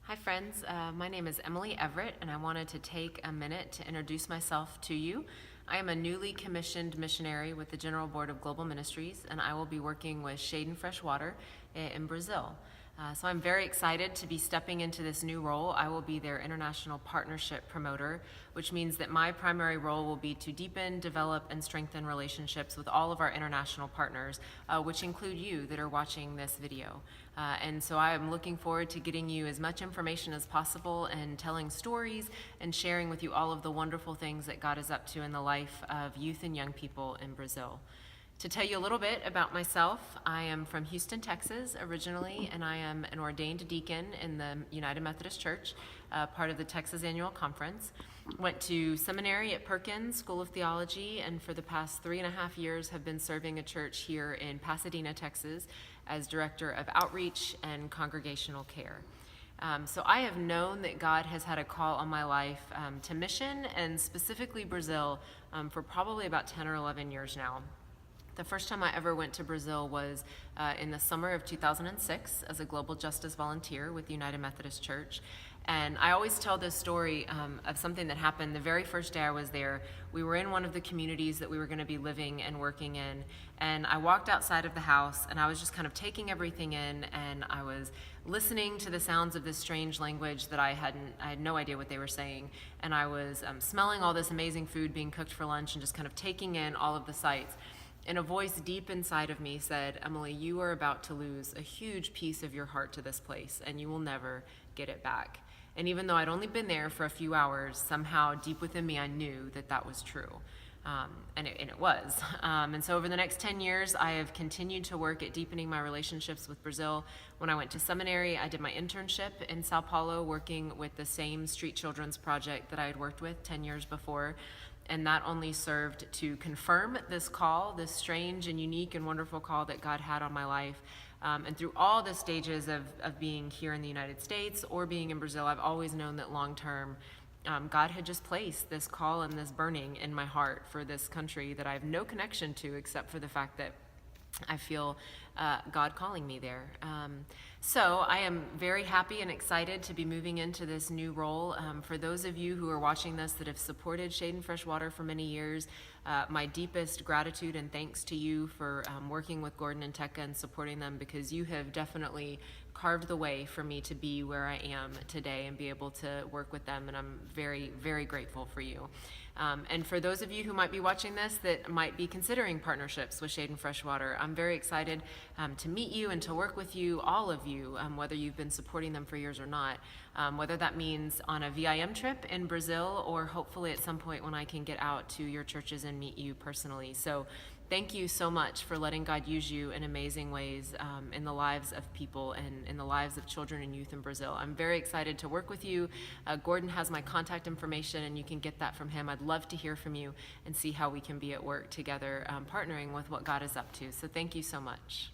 Hi friends, my name is Emily Everett and I wanted to take a minute to introduce myself to you. I am a newly commissioned missionary with the General Board of Global Ministries and I will be working with Shade and Fresh Water in Brazil. So I'm very excited to be stepping into this new role. I will be their international partnership promoter, which means that my primary role will be to deepen, develop, and strengthen relationships with all of our international partners, which include you that are watching this video. And so I am looking forward to getting you as much information as possible and telling stories and sharing with you all of the wonderful things that God is up to in the life of youth and young people in Brazil. To tell you a little bit about myself, I am from Houston, Texas originally, and I am an ordained deacon in the United Methodist Church, part of the Texas Annual Conference. Went to seminary at Perkins School of Theology, and for the past 3.5 years have been serving a church here in Pasadena, Texas, as Director of Outreach and Congregational Care. So I have known that God has had a call on my life to mission, and specifically Brazil, for probably about 10 or 11 years now. The first time I ever went to Brazil was in the summer of 2006 as a global justice volunteer with the United Methodist Church. And I always tell this story of something that happened the very first day I was there. We were in one of the communities that we were going to be living and working in. And I walked outside of the house and I was just kind of taking everything in, and I was listening to the sounds of this strange language that I had no idea what they were saying. And I was smelling all this amazing food being cooked for lunch and just kind of taking in all of the sights. And a voice deep inside of me said, "Emily, you are about to lose a huge piece of your heart to this place, and you will never get it back." And even though I'd only been there for a few hours, somehow deep within me I knew that that was true. And it was. And so over the next 10 years, I have continued to work at deepening my relationships with Brazil. When I went to seminary, I did my internship in Sao Paulo working with the same Street Children's Project that I had worked with 10 years before. And that only served to confirm this call, this strange and unique and wonderful call that God had on my life. And through all the stages of being here in the United States or being in Brazil, I've always known that long term, God had just placed this call and this burning in my heart for this country that I have no connection to except for the fact that I feel God calling me there. So I am very happy and excited to be moving into this new role. For those of you who are watching this that have supported Shade and Fresh Water for many years, my deepest gratitude and thanks to you for working with Gordon and Tekka and supporting them, because you have definitely carved the way for me to be where I am today and be able to work with them, and I'm very, very grateful for you. And for those of you who might be watching this that might be considering partnerships with Shade and Fresh Water, I'm very excited to meet you and to work with you, all of you, whether you've been supporting them for years or not, whether that means on a VIM trip in Brazil or hopefully at some point when I can get out to your churches and meet you personally. So thank you so much for letting God use you in amazing ways in the lives of people and in the lives of children and youth in Brazil. I'm very excited to work with you. Gordon has my contact information and you can get that from him. I'd love to hear from you and see how we can be at work together, partnering with what God is up to. So thank you so much.